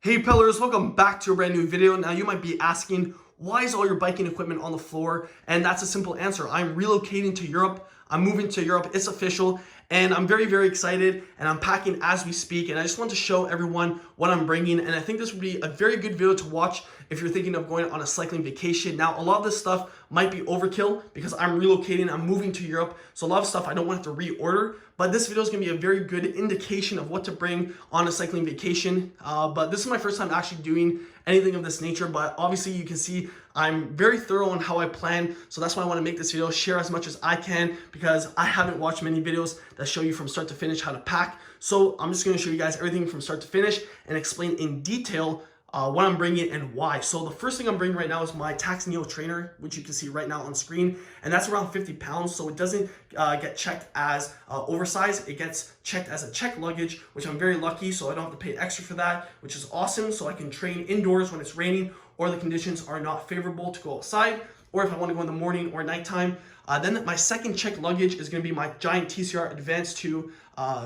Hey pillars, welcome back to a brand new video. Now you might be asking, why is all your biking equipment on the floor? And that's a simple answer. I'm relocating to Europe. I'm moving to Europe. It's official. And I'm very, very excited. And I'm packing as we speak. And I just want to show everyone what I'm bringing. And I think this would be a very good video to watch if you're thinking of going on a cycling vacation. Now, a lot of this stuff might be overkill because I'm relocating. I'm moving to Europe. So a lot of stuff I don't want to reorder. But this video is going to be a very good indication of what to bring on a cycling vacation. But this is my first time actually doing anything of this nature. But obviously you can see I'm very thorough on how I plan. So that's why I want to make this video, share as much as I can, because I haven't watched many videos that show you from start to finish how to pack. So I'm just going to show you guys everything from start to finish and explain in detail what I'm bringing and why. So the first thing I'm bringing right now is my Tacx Neo trainer, which you can see right now on screen, and that's around 50 pounds. So it doesn't get checked as oversized. It gets checked as a check luggage, which I'm very lucky. So I don't have to pay extra for that, which is awesome. So I can train indoors when it's raining or the conditions are not favorable to go outside, or if I want to go in the morning or nighttime. Then my second check luggage is going to be my giant TCR Advance 2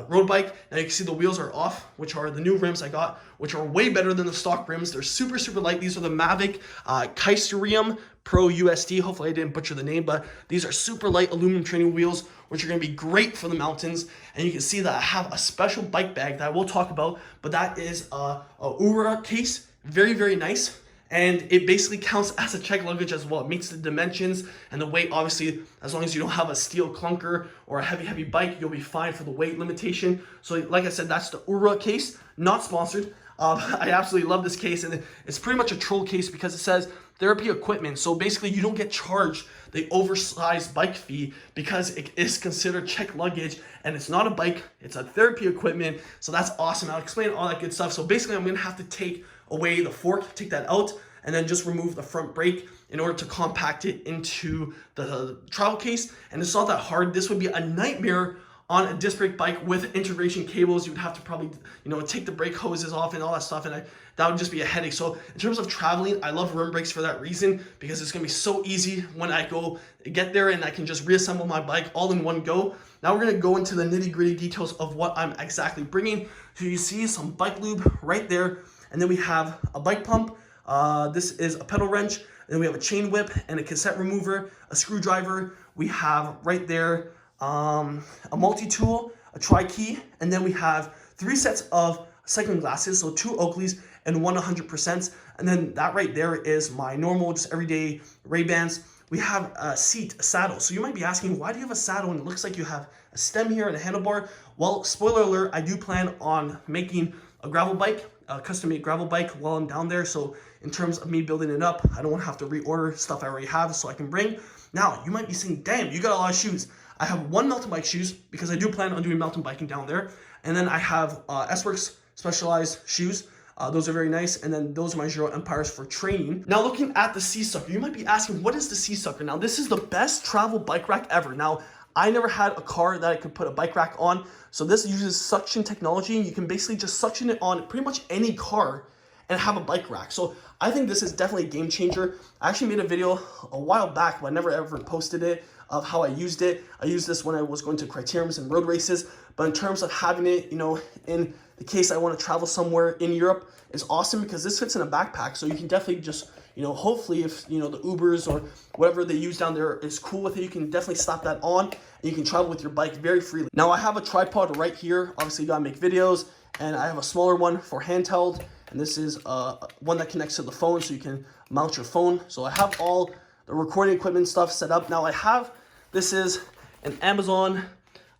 road bike. Now you can see the wheels are off, which are the new rims I got, which are way better than the stock rims. They're super, super light. These are the Mavic Kaiserium Pro USD. Hopefully I didn't butcher the name, but these are super light aluminum training wheels, which are going to be great for the mountains. And you can see that I have a special bike bag that I will talk about, but that is a Ura case. Very, very nice. And it basically counts as a check luggage as well. It meets the dimensions and the weight. Obviously, as long as you don't have a steel clunker or a heavy bike, you'll be fine for the weight limitation. So like I said, that's the Ura case, not sponsored. I absolutely love this case, and it's pretty much a troll case because it says therapy equipment. So basically you don't get charged the oversized bike fee because it is considered check luggage, and it's not a bike, it's a therapy equipment. So that's awesome. I'll explain all that good stuff. So basically I'm gonna have to take away the fork, take that out, and then just remove the front brake in order to compact it into the travel case. And it's not that hard. This would be a nightmare on a disc brake bike with integration cables. You would have to probably, take the brake hoses off and all that stuff, and that would just be a headache. So in terms of traveling, I love rim brakes for that reason, because it's gonna be so easy when I get there and I can just reassemble my bike all in one go. Now we're gonna go into the nitty gritty details of what I'm exactly bringing. So you see some bike lube right there, and then we have a bike pump. This is a pedal wrench. Then we have a chain whip and a cassette remover, a screwdriver. We have right there a multi-tool, a tri-key, and then we have 3 sets of cycling glasses, so 2 Oakleys and 1 100%. And then that right there is my normal, just everyday Ray-Bans. We have a seat, a saddle. So you might be asking, why do you have a saddle and it looks like you have a stem here and a handlebar? Well, spoiler alert, I do plan on making a gravel bike, a custom-made gravel bike while I'm down there. So in terms of me building it up, I don't want to have to reorder stuff I already have, so I can bring. Now, you might be saying, damn, you got a lot of shoes. I have 1 mountain bike shoes because I do plan on doing mountain biking down there. And then I have S-Works Specialized shoes. Those are very nice. And then those are my Giro Empires for training. Now, looking at the Sea Sucker, you might be asking, what is the Sea Sucker? Now, this is the best travel bike rack ever. Now, I never had a car that I could put a bike rack on. So this uses suction technology. You can basically just suction it on pretty much any car and have a bike rack. So I think this is definitely a game changer. I actually made a video a while back, but I never ever posted it, of how I used it. I used this when I was going to criteriums and road races. But in terms of having it, in the case I want to travel somewhere in Europe, is awesome because this fits in a backpack. So you can definitely just, hopefully if, the Ubers or whatever they use down there is cool with it, you can definitely slap that on and you can travel with your bike very freely. Now I have a tripod right here. Obviously you gotta make videos, and I have a smaller one for handheld. And this is one that connects to the phone, so you can mount your phone. So I have all the recording equipment stuff set up. Now this is an Amazon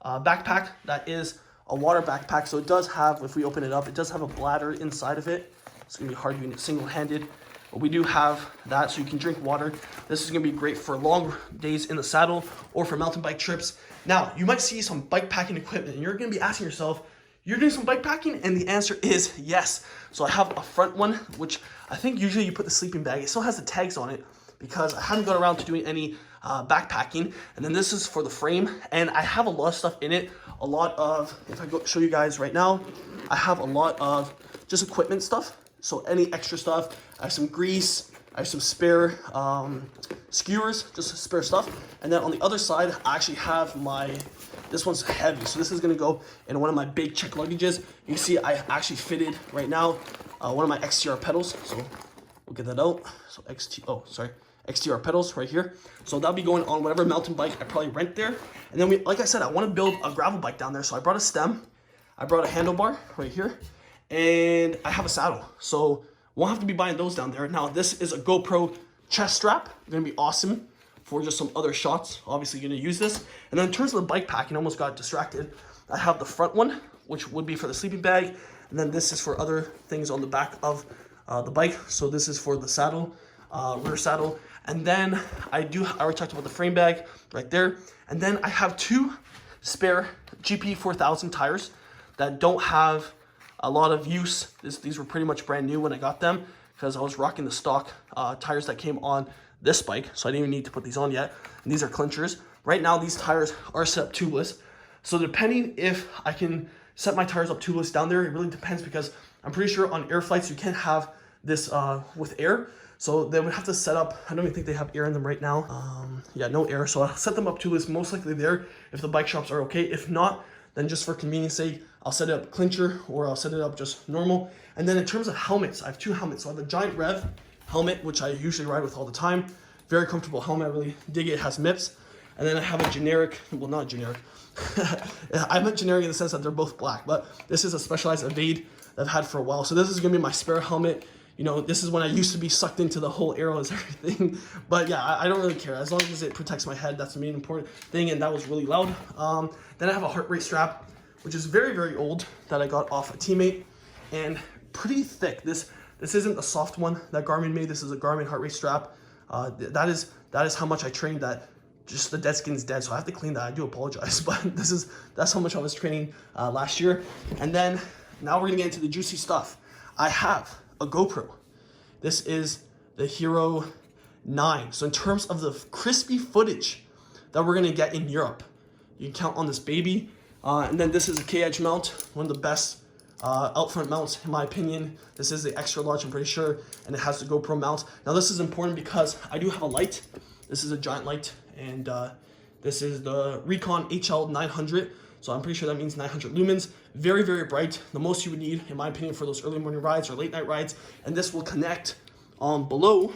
backpack that is a water backpack. So it does have, if we open it up, it does have a bladder inside of it. It's gonna be hard doing it single-handed, but we do have that so you can drink water. This is gonna be great for long days in the saddle or for mountain bike trips. Now, you might see some bike packing equipment and you're gonna be asking yourself, you're doing some bike packing? And the answer is yes. So I have a front one, which I think usually you put the sleeping bag. It still has the tags on it because I haven't got around to doing any backpacking. And then this is for the frame, and I have a lot of stuff in it. A lot of, if I go show you guys right now, I have a lot of just equipment stuff. So any extra stuff, I have some grease, I have some spare skewers, just spare stuff. And then on the other side, I actually have This one's heavy, so this is gonna go in one of my big check luggages. You can see I actually fitted right now one of my XTR pedals, so we'll get that out. So XTR pedals right here. So that'll be going on whatever mountain bike I probably rent there. And then like I said, I want to build a gravel bike down there. So I brought a stem, I brought a handlebar right here, and I have a saddle. So won't have to be buying those down there. Now this is a GoPro chest strap. Gonna be awesome for just some other shots. Obviously gonna use this. And then in terms of the bike packing, almost got distracted. I have the front one, which would be for the sleeping bag. And then this is for other things on the back of the bike. So this is for the saddle, rear saddle. And then I already talked about the frame bag right there. And then I have 2 spare GP 4000 tires that don't have a lot of use. These were pretty much brand new when I got them because I was rocking the stock tires that came on this bike. So I didn't even need to put these on yet. And these are clinchers. Right now, these tires are set up tubeless. So depending if I can set my tires up tubeless down there, it really depends because I'm pretty sure on air flights, you can't have this with air. So they would have to set up, I don't even think they have air in them right now. Yeah, no air. So I'll set them up tubeless, most likely there if the bike shops are okay. If not, then just for convenience sake, I'll set it up clincher or I'll set it up just normal. And then in terms of helmets, I have 2 helmets. So I have a Giant Rev helmet, which I usually ride with all the time. Very comfortable helmet, I really dig it. It has MIPS. And then I have a generic, well, not generic. I meant generic in the sense that they're both black, but this is a Specialized Evade that I've had for a while. So this is gonna be my spare helmet. You know, this is when I used to be sucked into the whole arrows, everything. But yeah, I don't really care. As long as it protects my head, that's the main important thing. And that was really loud. Then I have a heart rate strap, which is very, very old that I got off a teammate and pretty thick. This isn't a soft one that Garmin made. This is a Garmin heart rate strap. That is how much I trained that. Just the dead skin's dead, so I have to clean that. I do apologize, but that's how much I was training last year. And then now we're gonna get into the juicy stuff. I have a GoPro. This is the Hero 9. So in terms of the crispy footage that we're gonna get in Europe, you can count on this baby. And then this is a K-Edge mount, one of the best out front mounts in my opinion. This is the extra large, I'm pretty sure, and it has the GoPro mount. Now this is important because I do have a light. This is a giant light, and this is the Recon HL 900. So I'm pretty sure that means 900 lumens. Very, very bright. The most you would need, in my opinion, for those early morning rides or late night rides. And this will connect below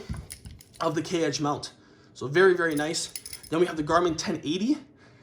of the K-Edge mount. So very, very nice. Then we have the Garmin 1080.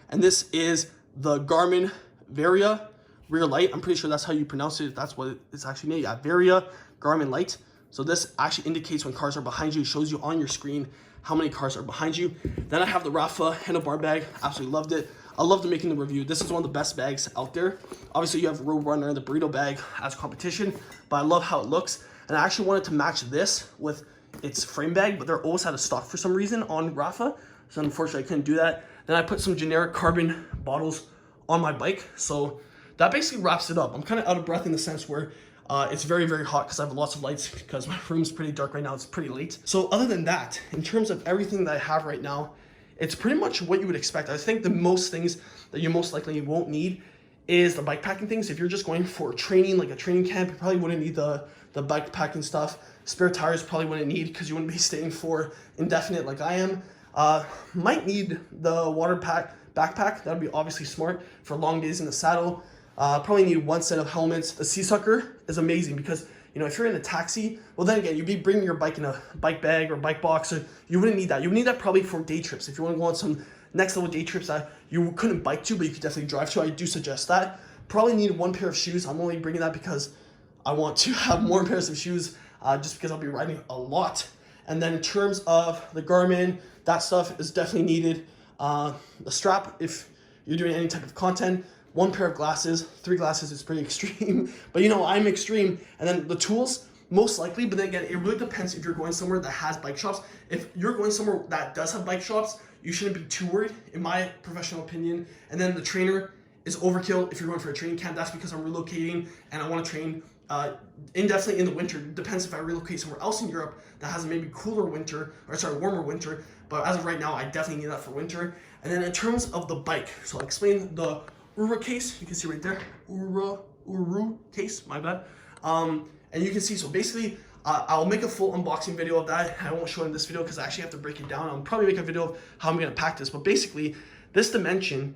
And this is the Garmin Varia rear light. I'm pretty sure that's how you pronounce it. That's what it's actually named. Yeah, Varia Garmin light. So this actually indicates when cars are behind you. It shows you on your screen how many cars are behind you. Then I have the Rafa handlebar bag. Absolutely loved it. I loved making the review. This is one of the best bags out there. Obviously you have Roadrunner, the burrito bag as competition, but I love how it looks. And I actually wanted to match this with its frame bag, but they're always out of stock for some reason on Rafa. So unfortunately I couldn't do that. Then I put some generic carbon bottles on my bike. So that basically wraps it up. I'm kind of out of breath in the sense where it's very, very hot because I have lots of lights because my room's pretty dark right now. It's pretty late. So other than that, in terms of everything that I have right now, it's pretty much what you would expect. I think the most things that you most likely won't need is the bike packing things. If you're just going for training, like a training camp, you probably wouldn't need the bike packing stuff. Spare tires probably wouldn't need because you wouldn't be staying for indefinite like I am. Might need the water backpack. That would be obviously smart for long days in the saddle. Probably need 1 set of helmets. The Sea Sucker is amazing because, you know, if you're in a taxi, well then again, you'd be bringing your bike in a bike bag or bike box, so you wouldn't need that. You would need that probably for day trips. If you want to go on some next level day trips that you couldn't bike to, but you could definitely drive to, I do suggest that. Probably need 1 pair of shoes. I'm only bringing that because I want to have more pairs of shoes just because I'll be riding a lot. And then in terms of the Garmin, that stuff is definitely needed. The strap, if you're doing any type of content, 1 pair of glasses. 3 glasses is pretty extreme, but you know, I'm extreme. And then the tools, most likely, but then again, it really depends if you're going somewhere that has bike shops. If you're going somewhere that does have bike shops, you shouldn't be too worried, in my professional opinion. And then the trainer is overkill if you're going for a training camp. That's because I'm relocating and I want to train indefinitely in the winter. Depends if I relocate somewhere else in Europe that has a maybe cooler winter, or sorry, warmer winter. But as of right now, I definitely need that for winter. And then in terms of the bike, so I'll explain the Uru case. You can see right there, Uru case, my bad. And you can see, so basically, I'll make a full unboxing video of that. I won't show it in this video because I actually have to break it down. I'll probably make a video of how I'm gonna pack this, but basically, this dimension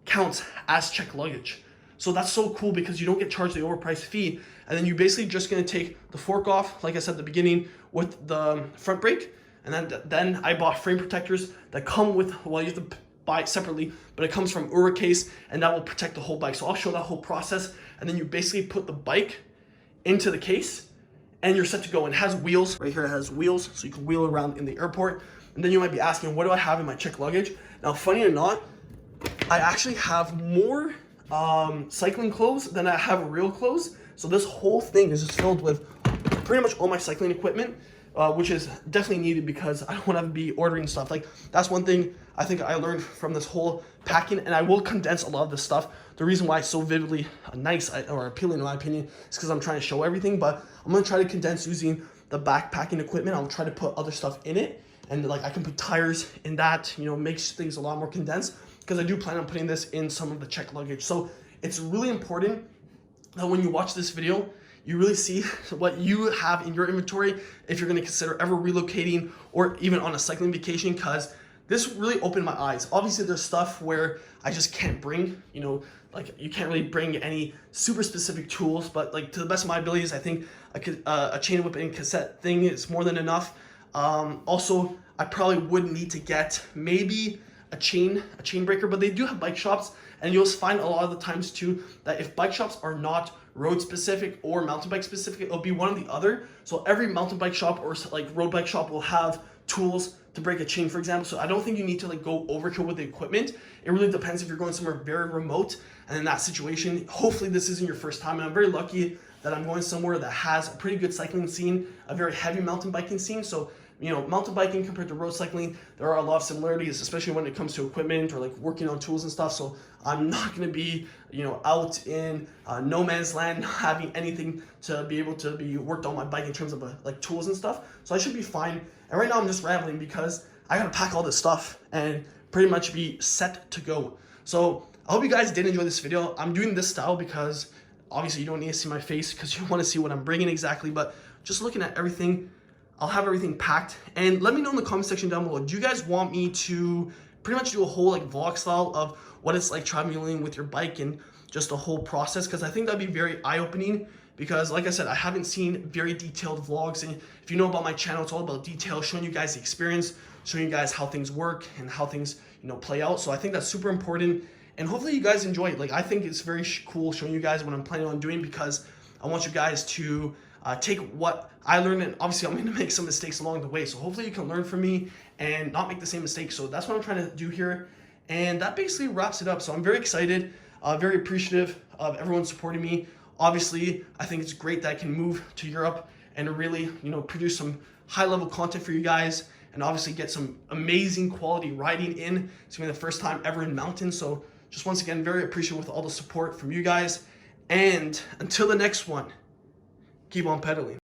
counts as checked luggage. So that's so cool because you don't get charged the overpriced fee. And then you're basically just gonna take the fork off, like I said at the beginning, with the front brake. And then I bought frame protectors that come with, well, you have to buy it separately, but it comes from Case, and that will protect the whole bike. So I'll show that whole process. And then you basically put the bike into the case and you're set to go. And it has wheels. Right here it has wheels, so you can wheel around in the airport. And then you might be asking, what do I have in my checked luggage? Now, funny or not, I actually have more cycling clothes than I have real clothes. So this whole thing is just filled with pretty much all my cycling equipment, which is definitely needed because I don't want to be ordering stuff. Like, that's one thing I think I learned from this whole packing, and I will condense a lot of this stuff. The reason why it's so vividly nice or appealing in my opinion is because I'm trying to show everything, but I'm going to try to condense using the backpacking equipment. I'll try to put other stuff in it, and like I can put tires in that, you know, makes things a lot more condensed, because I do plan on putting this in some of the checked luggage. So it's really important that when you watch this video, you really see what you have in your inventory if you're going to consider ever relocating or even on a cycling vacation, because this really opened my eyes. Obviously, there's stuff where I just can't bring, you know, like you can't really bring any super specific tools, but like to the best of my abilities, I think a chain whip and cassette thing is more than enough. Also, I probably would need to get maybe a chain breaker, but they do have bike shops, and you'll find a lot of the times too that if bike shops are not road specific or mountain bike specific, it'll be one or the other. So every mountain bike shop or like road bike shop will have tools to break a chain, for example. So I don't think you need to like go overkill with the equipment. It really depends if you're going somewhere very remote, and in that situation, hopefully this isn't your first time. And I'm very lucky that I'm going somewhere that has a pretty good cycling scene, a very heavy mountain biking scene. So, you know, mountain biking compared to road cycling, there are a lot of similarities, especially when it comes to equipment or like working on tools and stuff. So I'm not going to be, you know, out in no man's land, not having anything to be able to be worked on my bike in terms of like tools and stuff. So I should be fine. And right now I'm just rambling because I got to pack all this stuff and pretty much be set to go. So I hope you guys did enjoy this video. I'm doing this style because obviously you don't need to see my face because you want to see what I'm bringing exactly, but just looking at everything, I'll have everything packed. And let me know in the comment section down below, do you guys want me to pretty much do a whole like vlog style of what it's like traveling with your bike and just the whole process? Because I think that'd be very eye-opening, because like I said, I haven't seen very detailed vlogs, and if you know about my channel, it's all about detail, showing you guys the experience, showing you guys how things work and how things, you know, play out. So I think that's super important, and hopefully you guys enjoy it. Like, I think it's very cool showing you guys what I'm planning on doing, because I want you guys to take what I learned, and obviously I'm going to make some mistakes along the way. So hopefully you can learn from me and not make the same mistakes. So that's what I'm trying to do here. And that basically wraps it up. So I'm very excited, very appreciative of everyone supporting me. Obviously, I think it's great that I can move to Europe and really, you know, produce some high-level content for you guys, and obviously get some amazing quality riding in. It's gonna be the first time ever in mountains. So just once again, very appreciative with all the support from you guys. And until the next one, keep on pedaling.